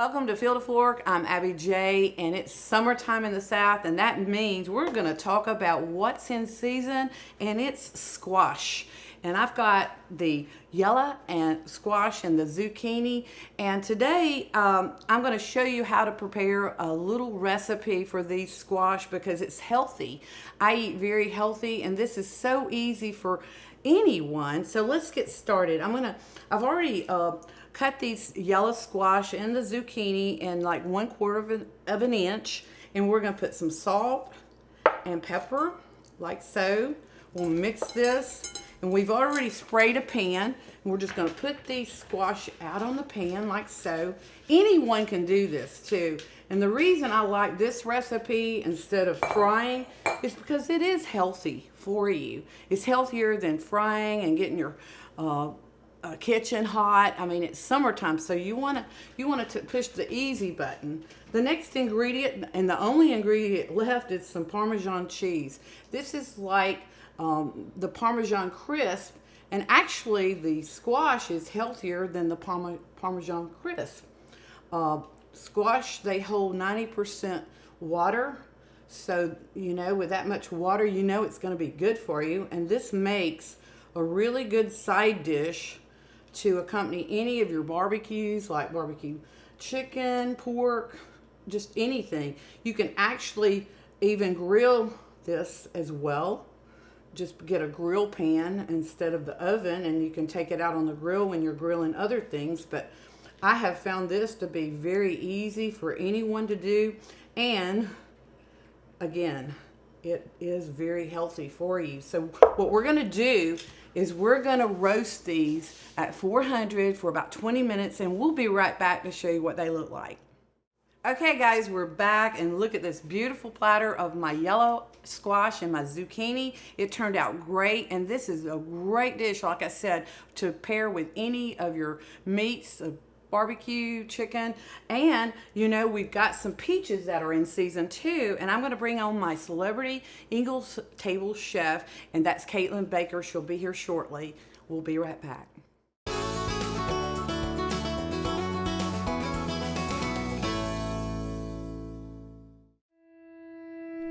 Welcome to Field of Fork. I'm Abby J, and it's summertime in the South, and that means we're going to talk about what's in season, and it's squash. And I've got the yellow and squash and the zucchini, and today I'm going to show you how to prepare a little recipe for these squash because it's healthy. I eat very healthy, and this is so easy for anyone. So let's get started. I've already cut these yellow squash and the zucchini in like 1/4 of an inch, and we're going to put some salt and pepper like so. We'll mix this, and we've already sprayed a pan, and we're just going to put these squash out on the pan like so. Anyone can do this too, and the reason I like this recipe instead of frying is because it is healthy for you. It's healthier than frying and getting your kitchen hot. I mean, it's summertime, so you want to push the easy button. The next ingredient, and the only ingredient left, is some Parmesan cheese. This is like the Parmesan crisp, and actually the squash is healthier than the Parmesan crisp. Squash, they hold 90% water, so with that much water, it's going to be good for you, and this makes a really good side dish to accompany any of your barbecues, like barbecue chicken, pork, just anything. You can actually even grill this as well. Just get a grill pan instead of the oven, and you can take it out on the grill when you're grilling other things. But I have found this to be very easy for anyone to do, and again, it is very healthy for you. So what we're going to do is we're going to roast these at 400 for about 20 minutes, and we'll be right back to show you what they look like. Okay guys, we're back, and look at this beautiful platter of my yellow squash and my zucchini. It turned out great, and this is a great dish, like I said, to pair with any of your meats, barbecue chicken, and we've got some peaches that are in season too, and I'm going to bring on my celebrity Engle table chef, and that's Caitlyn Baker. She'll be here shortly. We'll be right back.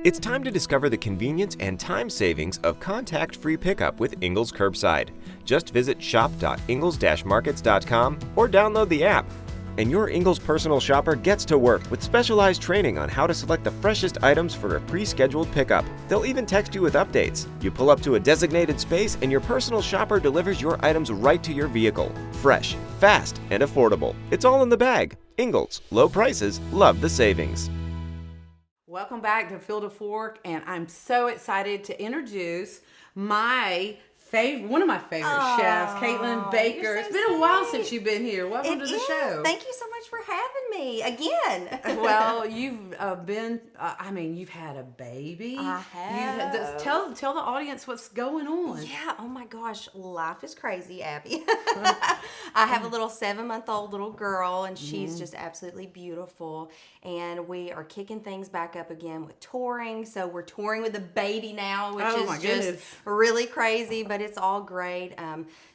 It's time to discover the convenience and time savings of contact-free pickup with Engle's Curbside. Just visit shop.ingles-markets.com or download the app. And your Ingles personal shopper gets to work with specialized training on how to select the freshest items for a pre-scheduled pickup. They'll even text you with updates. You pull up to a designated space and your personal shopper delivers your items right to your vehicle. Fresh, fast, and affordable. It's all in the bag. Ingles. Low prices. Love the savings. Welcome back to Field of Fork, and I'm so excited to introduce one of my favorite chefs, Caitlyn Baker. It's been a while since you've been here. Welcome to the show. Thank you so much for having me again. Well, you've you've had a baby. I have. Tell the audience what's going on. Yeah, oh my gosh, life is crazy, Abby. I have a little 7-month-old little girl, and she's just absolutely beautiful. And we are kicking things back up again with touring. So we're touring with the baby now, which is just really crazy, but it's all great.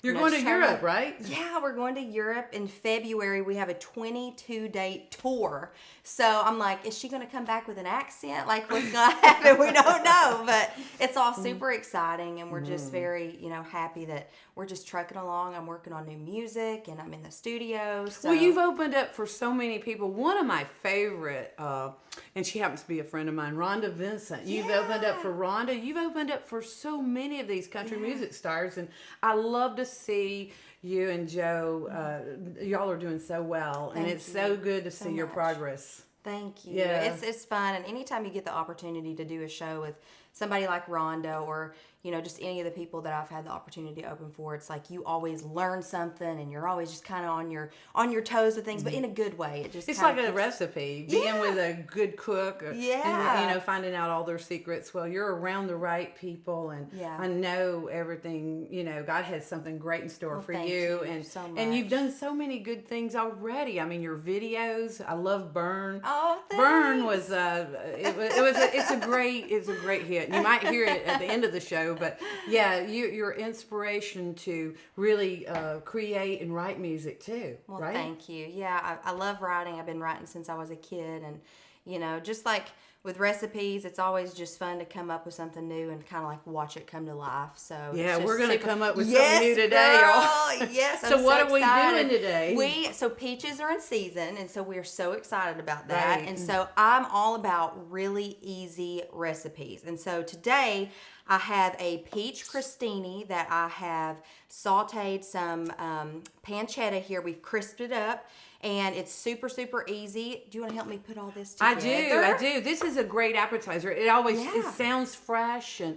You're going to Europe, right? Yeah, we're going to Europe in February. We have a 22-day tour. So I'm like, is she going to come back with an accent? Like, what's going to happen? We don't know. But it's all super exciting, and we're just very, happy that we're just trucking along. I'm working on new music, and I'm in the studio. So. Well, you've opened up for so many people. One of my favorite, and she happens to be a friend of mine, Rhonda Vincent. You've opened up for Rhonda. You've opened up for so many of these country music stars, and I love to see you and Joe. Y'all are doing so well, and it's so good to see your progress. Thank you. Yeah. It's fun, and anytime you get the opportunity to do a show with somebody like Rhonda or just any of the people that I've had the opportunity to open for, it's like you always learn something, and you're always just kind of on your toes with things, but in a good way. It's like a recipe, being with a good cook, and finding out all their secrets. Well, you're around the right people, and I know everything. God has something great in store for you, and so much. And you've done so many good things already. I mean, your videos. I love Burn. Oh, thanks. Burn was it's a great hit. You might hear it at the end of the show. but yeah, your inspiration to really create and write music too, Well, right? thank you. Yeah, I love writing. I've been writing since I was a kid. And, just like with recipes, it's always just fun to come up with something new and kind of like watch it come to life. So it's Yeah, just we're going to super- come up with Yes, something new today, y'all. girl. Yes, I'm So what are we excited. doing today? So peaches are in season, and so we're so excited about that. Right. And so I'm all about really easy recipes. And so today I have a peach crostini that I have sauteed some pancetta here. We've crisped it up. And it's super, super easy. Do you want to help me put all this together? I do. This is a great appetizer. It always it Yeah. sounds fresh, and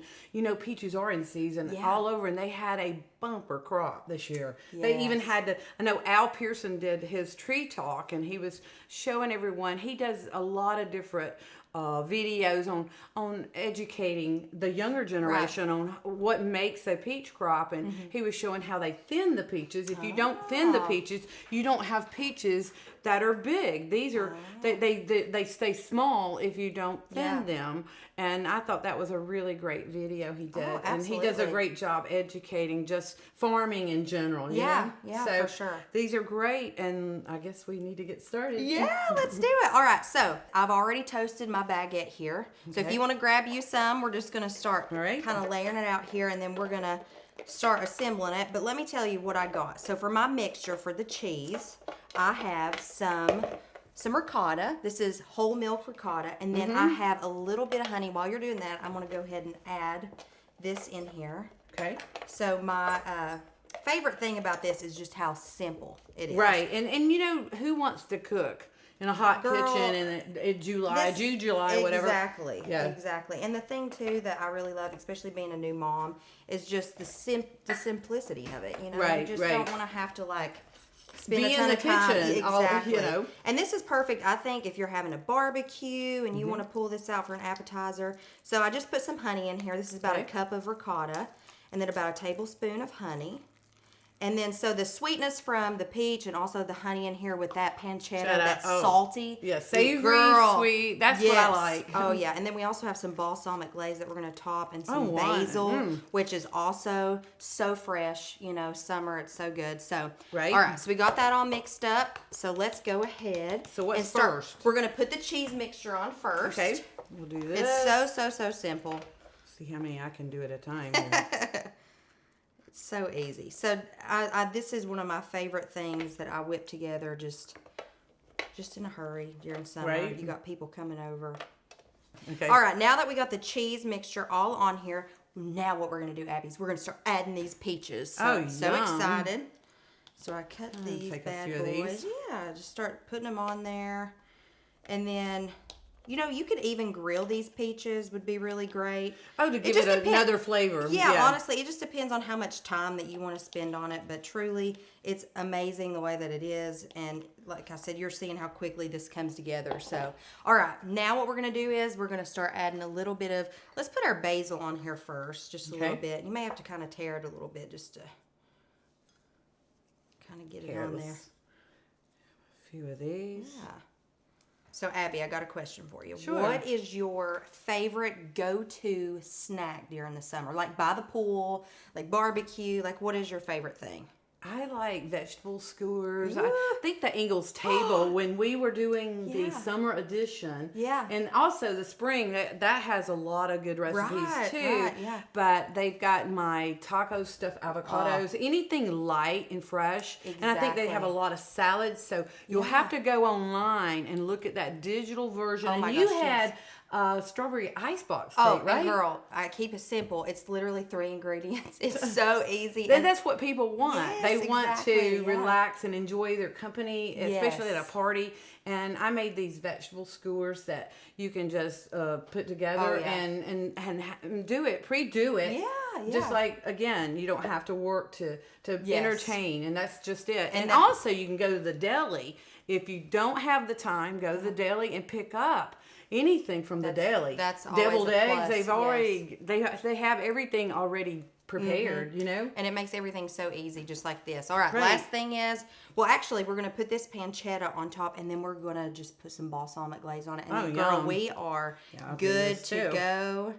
peaches are in season Yeah. all over, and they had a bumper crop this year. They even Yes. had to. I know Al Pearson did his tree talk, and he was showing everyone. He does a lot of different videos on educating the younger generation on what makes a peach crop, and he was showing how they thin the peaches. If you don't thin the peaches, you don't have peaches that are big. These are they stay small if you don't thin them. And I thought that was a really great video he did, and he does a absolutely. great job educating just farming in general. Yeah, you know? yeah, So for sure. These are great, and I guess we need to get started. Yeah, let's do it. All right, so I've already toasted my baguette here. So if Okay. you want to grab you some, we're just going to start All right. kind of layering it out here, and then we're going to start assembling it. But let me tell you what I got. So for my mixture for the cheese, I have some ricotta. This is whole milk ricotta. And then I have a little bit of honey. While you're doing that, I'm going to go ahead and add this in here. Okay. So my favorite thing about this is just how simple it is. Right, and who wants to cook in a hot Girl, kitchen in July, whatever. Exactly. Yeah. Exactly. And the thing too that I really love, especially being a new mom, is just the simplicity of it. Right, You just right. don't want to have to spend Be a ton in the of time. kitchen, all, Exactly. you know. And this is perfect, I think, if you're having a barbecue and you want to pull this out for an appetizer. So I just put some honey in here. This is about a Okay. cup of ricotta, and then about a tablespoon of honey. And then, so the sweetness from the peach and also the honey in here with that pancetta, that's salty. Yeah, savory, sweet. That's what I like. Oh, yeah. And then we also have some balsamic glaze that we're going to top, and some Oh, wow. basil, which is also so fresh. Summer, it's so good. So, Right. all right. So we got that all mixed up. So let's go ahead. So what's and start. first? We're going to put the cheese mixture on first. Okay, we'll do this. It's so simple. See how many I can do at a time. Here. So easy. So this is one of my favorite things that I whip together just in a hurry during summer. Right. You got people coming over. Okay. All right, now that we got the cheese mixture all on here, now what we're going to do, Abby, is we're going to start adding these peaches. So, so yum. excited. So I cut these take a bad few of boys. these. Yeah, just start putting them on there. And then, you could even grill these peaches, would be really great. Oh, to give just it depends- another flavor. Yeah, honestly, it just depends on how much time that you want to spend on it. But truly, it's amazing the way that it is. And like I said, you're seeing how quickly this comes together. So, all right, now what we're going to do is we're going to start adding a little bit of, let's put our basil on here first, just a little bit. You may have to kind of tear it a little bit just to kind of get it on there. A few of these. Yeah. So, Abby, I got a question for you. Sure. What is your favorite go-to snack during the summer? Like by the pool, like barbecue, what is your favorite thing? I like vegetable skewers. Ooh. I think the Engle's table when we were doing the Yeah. summer edition. Yeah. And also the spring, that has a lot of good recipes Right, too. right, yeah. But they've got my taco stuffed avocados, anything light and fresh. And I think they have a Exactly. lot of salads. So you'll have to go online and look at that digital version. Oh and my you gosh, had yes. strawberry icebox Oh, cake, right? and girl, I keep it simple. It's literally 3 ingredients. It's so easy. Then And that's what people want. Yes, They want exactly, to yeah. relax and enjoy their company, especially at Yes. a party. And I made these vegetable skewers that you can just put together Oh, yeah. and do it, pre-do it. Yeah, Just yeah. like, again, you don't have to work to Yes. entertain, and that's just it. And that- also, you can go to the deli. If you don't have the time, go to the deli and pick up anything from the deli. that's always deviled a eggs. plus, They've yes. already they have everything already prepared. You know. And it makes everything so easy, just like this. All right, Right. last thing is, well, actually, we're going to put this pancetta on top, and then we're going to just put some balsamic glaze on it. And Oh, then, girl, yum. we are Yeah, I'll do good this to too. go.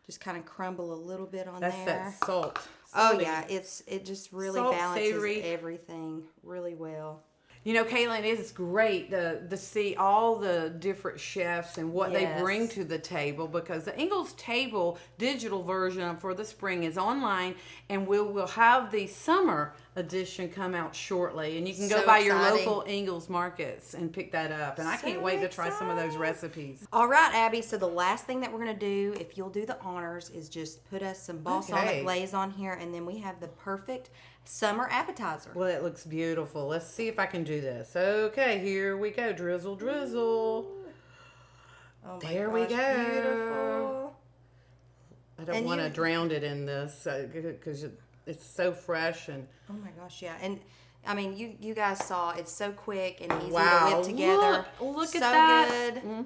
just kind of crumble a little bit on That's there. that salt. Oh Salty. yeah, it just really Salt, balances savory. everything really well. You know, Caitlyn, it's great to see all the different chefs and what they Yes. bring to the table, because the Ingles Table digital version for the spring is online, and we'll have the summer edition come out shortly. And you can go So by your exciting. local Ingles markets and pick that up. And I can't So wait to try some of those excited. recipes. All right, Abby. So the last thing that we're gonna do, if you'll do the honors, is just put us some balsamic Okay. glaze on here, and then we have the perfect summer appetizer. Well, it looks beautiful. Let's see if I can do this. Okay, here we go. Drizzle, drizzle. Oh my There we gosh, go. Beautiful. I don't And want to you- drown it in this because it's so fresh and Oh my gosh, yeah. And I mean, you guys saw it's so quick and easy wow. to whip together. Look so at that. good.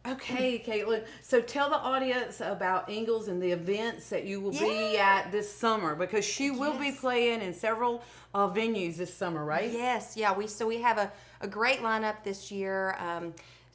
Okay, Caitlyn. So tell the audience about Ingles and the events that you will be at this summer, because she will be Yes. playing in several venues this summer, right? Yes, yeah. We have a great lineup this year.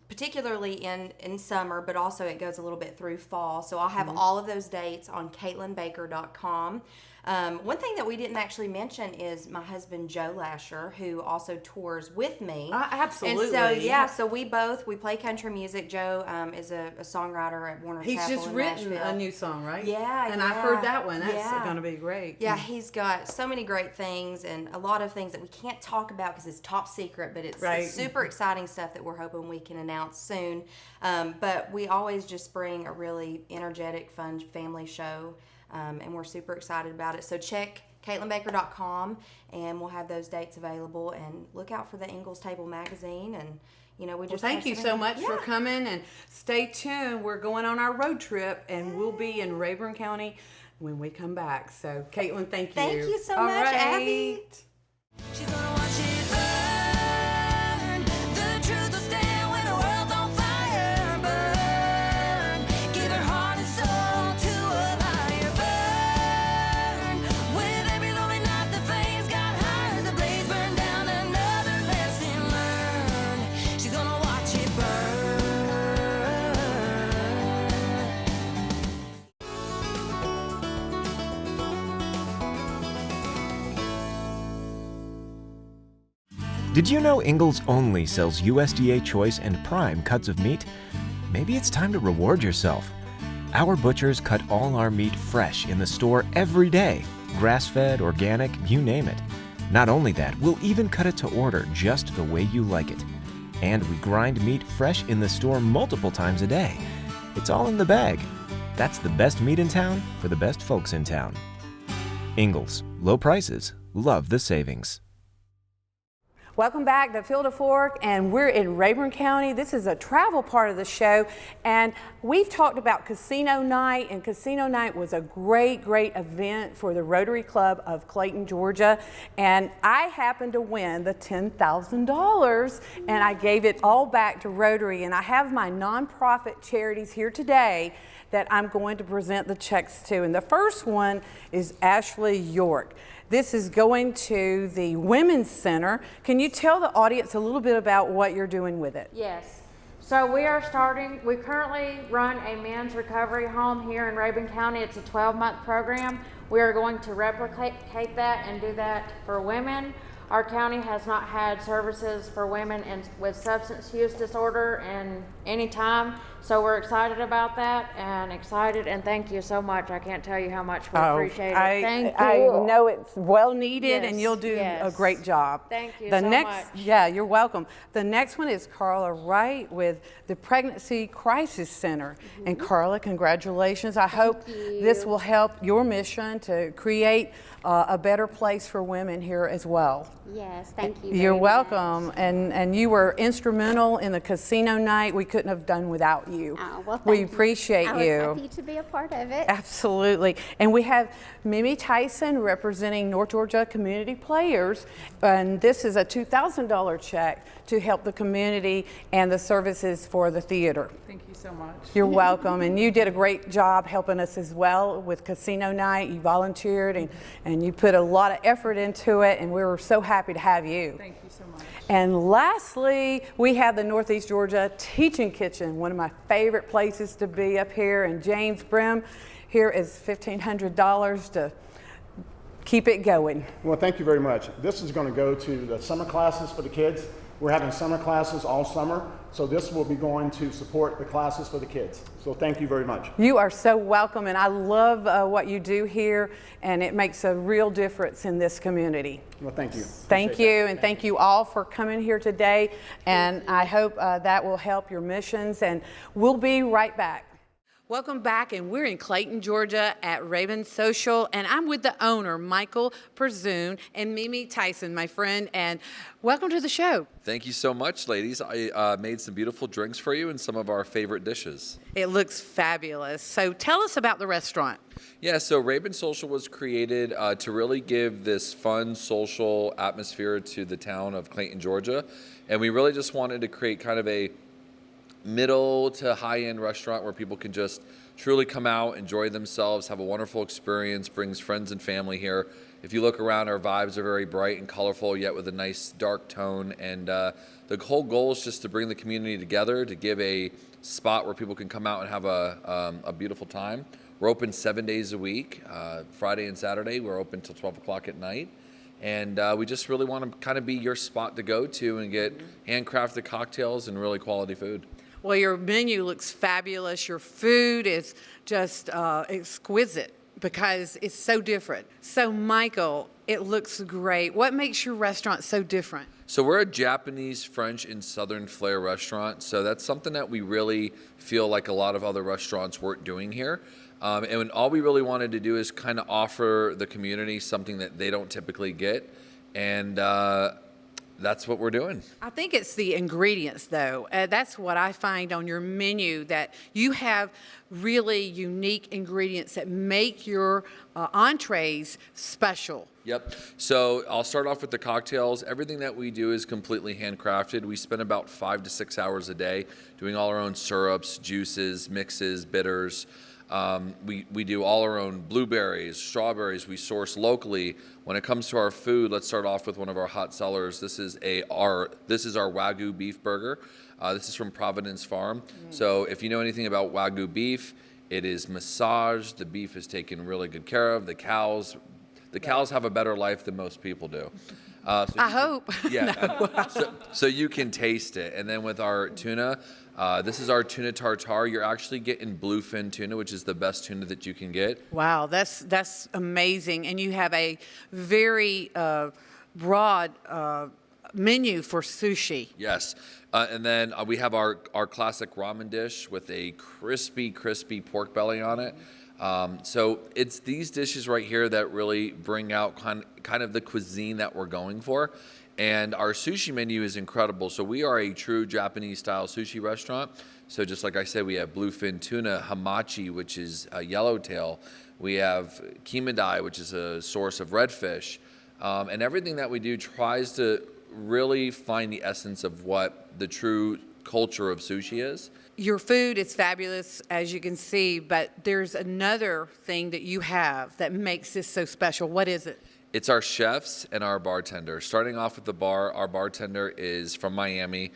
Particularly in summer, but also it goes a little bit through fall. So I'll have all of those dates on CaitlynBaker.com. One thing that we didn't actually mention is my husband Joe Lasher, who also tours with me. Absolutely. And so yeah, so we play country music. Joe is a songwriter at Warner He's Chapel just in written Nashville. a new song, right? Yeah, And I've yeah. heard that one. That's Yeah. going to be great. Yeah, he's got so many great things and a lot of things that we can't talk about because it's top secret, but it's Right. super exciting stuff that we're hoping we can announce soon. But we always just bring a really energetic, fun family show, and we're super excited about it. So check CaitlynBaker.com, and we'll have those dates available. And look out for the Ingles Table magazine. And we Well, just thank you have so some- much for Yeah. coming, and stay tuned. We're going on our road trip, and we'll be in Rayburn County when we come back. So, Caitlyn, thank you. Thank you so All much, right. Abby. She's gonna watch it burn. The truth will stand when the world's on fire. Burn. Give her heart and soul to a liar. Burn. With every lonely night, the flames got higher. The blaze burned down. Another lesson learned. She's gonna watch it burn. Did you know Ingles only sells USDA Choice and Prime cuts of meat? Maybe it's time to reward yourself. Our butchers cut all our meat fresh in the store every day. Grass-fed, organic, you name it. Not only that, we'll even cut it to order just the way you like it. And we grind meat fresh in the store multiple times a day. It's all in the bag. That's the best meat in town for the best folks in town. Ingles, low prices, love the savings. Welcome back to Field of Fork, and we're in Rayburn County. This is a travel part of the show, and we've talked about Casino Night, and Casino Night was a great event for the Rotary Club of Clayton, Georgia, and I happened to win the $10,000, and I gave it all back to Rotary, and I have my nonprofit charities here today that I'm going to present the checks to, and the first one is Ashley York. This is going to the Women's Center. Can you tell the audience a little bit about what you're doing with it? Yes. So we currently run a men's recovery home here in Rayburn County. It's a 12-month program. We are going to replicate that and do that for women. Our county has not had services for women with substance use disorder in any time, so we're excited about that and thank you so much. I can't tell you how much we appreciate it. Thank you. I know it's well needed, Yes, and you'll do a yes. great job. Thank you the so next, much. Yeah, you're welcome. The next one is Carla Wright with the Pregnancy Crisis Center. And Carla, congratulations. I hope this will help your mission to create a better place for women here as well. Yes, thank you. You're very welcome, much. and you were instrumental in the casino night. We couldn't have done without you. Oh, well, We thank you. appreciate I was you. happy to be a part of it. Absolutely. And we have Mimi Tyson representing North Georgia Community Players, and this is a $2,000 check to help the community and the services for the theater. Thank you so much. You're welcome, and you did a great job helping us as well with Casino Night. You volunteered and you put a lot of effort into it, and we were so happy to have you. Thank you so much. And lastly, we have the Northeast Georgia Teaching Kitchen, one of my favorite places to be up here, and James Brim. here is $1,500 to keep it going. Well, thank you very much. This is going to go to the summer classes for the kids. We're having summer classes all summer, so this will be going to support the classes for the kids. So thank you very much. You are so welcome, and I love what you do here, and it makes a real difference in this community. Well, thank you. Thank you, and thank you all for coming here today, and I hope that will help your missions, and we'll be right back. Welcome back, and we're in Clayton, Georgia at Raven Social, and I'm with the owner, Michael Perzoon, and Mimi Tyson, my friend, and welcome to the show. Thank you so much, ladies. I made some beautiful drinks for you and some of our favorite dishes. It looks fabulous. So tell us about the restaurant. Yeah, so Raven Social was created to really give this fun social atmosphere to the town of Clayton, Georgia, and we really just wanted to create kind of a middle to high-end restaurant where people can just truly come out, enjoy themselves, have a wonderful experience, brings friends and family here. If you look around, our vibes are very bright and colorful, yet with a nice dark tone. And the whole goal is just to bring the community together, to give a spot where people can come out and have a beautiful time. We're open 7 days a week, Friday and Saturday. We're open till 12 o'clock at night. And we just really want to kind of be your spot to go to and get handcrafted cocktails and really quality food. Well, your menu looks fabulous. Your food is just exquisite because it's so different. So, Michael, it looks great. What makes your restaurant so different? So we're a Japanese, French, and Southern flair restaurant. So that's something that we really feel like a lot of other restaurants weren't doing here. And all we really wanted to do is kind of offer the community something that they don't typically get. And that's what we're doing. I think it's the ingredients, though. That's what I find on your menu, that you have really unique ingredients that make your entrees special. Yep. So I'll start off with the cocktails. Everything that we do is completely handcrafted. We spend about 5 to 6 hours a day doing all our own syrups, juices, mixes, bitters. We do all our own blueberries, strawberries. We source locally. When it comes to our food, let's start off with one of our hot sellers. This is our Wagyu beef burger. This is from Providence Farm. So if you know anything about Wagyu beef, it is massaged. The beef is taken really good care of. The cows have a better life than most people do. I hope. Yeah. So you can taste it. And then with our tuna, this is our tuna tartare. You're actually getting bluefin tuna, which is the best tuna that you can get. Wow, that's amazing. And you have a very broad menu for sushi. Yes. And then we have our classic ramen dish with a crispy pork belly on it. So it's these dishes right here that really bring out kind of the cuisine that we're going for. And our sushi menu is incredible. So we are a true Japanese style sushi restaurant. So just like I said, we have bluefin tuna, hamachi, which is a yellowtail. We have kimedai, which is a source of redfish. And everything that we do tries to really find the essence of what the true culture of sushi is. Your food is fabulous, as you can see, but there's another thing that you have that makes this so special. What is it? It's our chefs and our bartender. Starting off with the bar, our bartender is from Miami.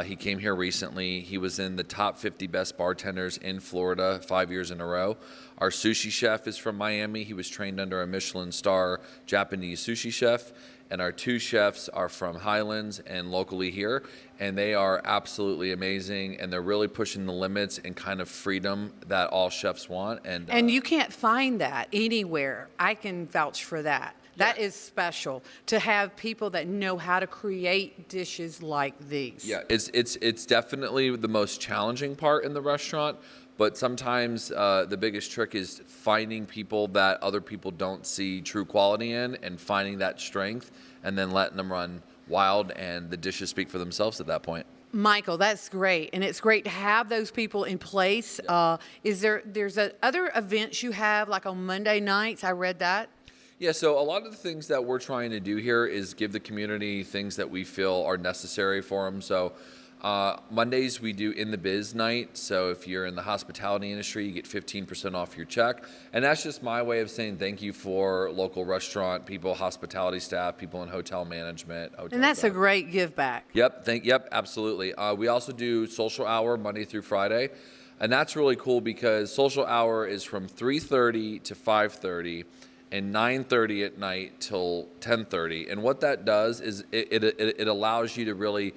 He came here recently. He was in the top 50 best bartenders in Florida 5 years in a row. Our sushi chef is from Miami. He was trained under a Michelin star Japanese sushi chef. And our 2 chefs are from Highlands and locally here. And they are absolutely amazing. And they're really pushing the limits and kind of freedom that all chefs want. And you can't find that anywhere. I can vouch for that. That is special, to have people that know how to create dishes like these. Yeah, it's definitely the most challenging part in the restaurant, but sometimes the biggest trick is finding people that other people don't see true quality in and finding that strength and then letting them run wild, and the dishes speak for themselves at that point. Michael, that's great, and it's great to have those people in place. There's other events you have, like on Monday nights? I read that. Yeah, so a lot of the things that we're trying to do here is give the community things that we feel are necessary for them. So Mondays we do In the Biz night. So if you're in the hospitality industry, you get 15% off your check. And that's just my way of saying thank you for local restaurant people, hospitality staff, people in hotel management. And that's a great give back. Yep, absolutely. We also do social hour Monday through Friday. And that's really cool because social hour is from 3:30 to 5:30 and 9:30 at night till 10:30. And what that does is it allows you to really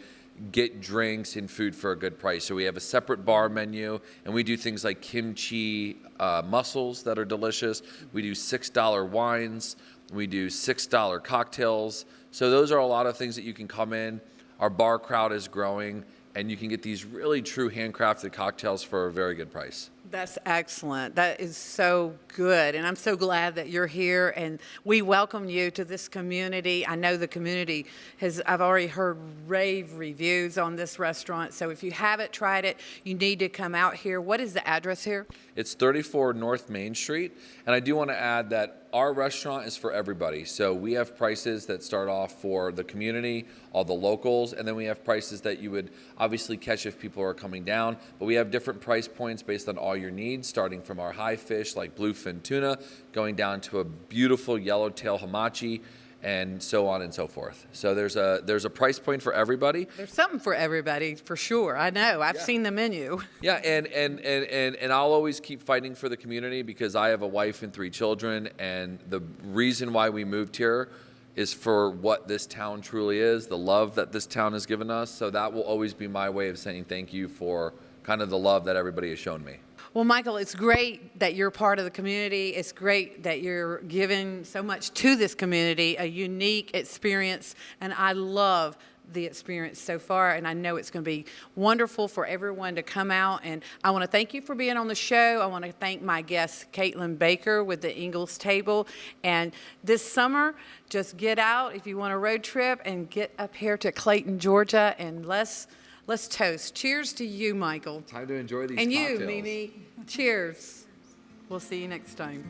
get drinks and food for a good price. So we have a separate bar menu, and we do things like kimchi mussels that are delicious. We do $6 wines. We do $6 cocktails. So those are a lot of things that you can come in. Our bar crowd is growing, and you can get these really true handcrafted cocktails for a very good price. That's excellent. That is so good. And I'm so glad that you're here and we welcome you to this community. I know the community I've already heard rave reviews on this restaurant. So if you haven't tried it, you need to come out here. What is the address here? It's 34 North Main Street. And I do want to add that our restaurant is for everybody. So we have prices that start off for the community, all the locals, and then we have prices that you would obviously catch if people are coming down. But we have different price points based on all your needs, starting from our high fish like bluefin tuna, going down to a beautiful yellowtail hamachi, and so on and so forth. So there's a price point for everybody. There's something for everybody, for sure. I know. I've seen the menu. Yeah, and I'll always keep fighting for the community because I have a wife and 3 children, and the reason why we moved here is for what this town truly is, the love that this town has given us. So that will always be my way of saying thank you for kind of the love that everybody has shown me. Well, Michael, it's great that you're part of the community. It's great that you're giving so much to this community, a unique experience, and I love the experience so far, and I know it's going to be wonderful for everyone to come out. And I want to thank you for being on the show. I want to thank my guest, Caitlyn Baker, with the Ingle's Table. And this summer, just get out if you want a road trip and get up here to Clayton, Georgia, and let's toast. Cheers to you, Michael. Time to enjoy these And cocktails. you, Mimi. Cheers. We'll see you next time.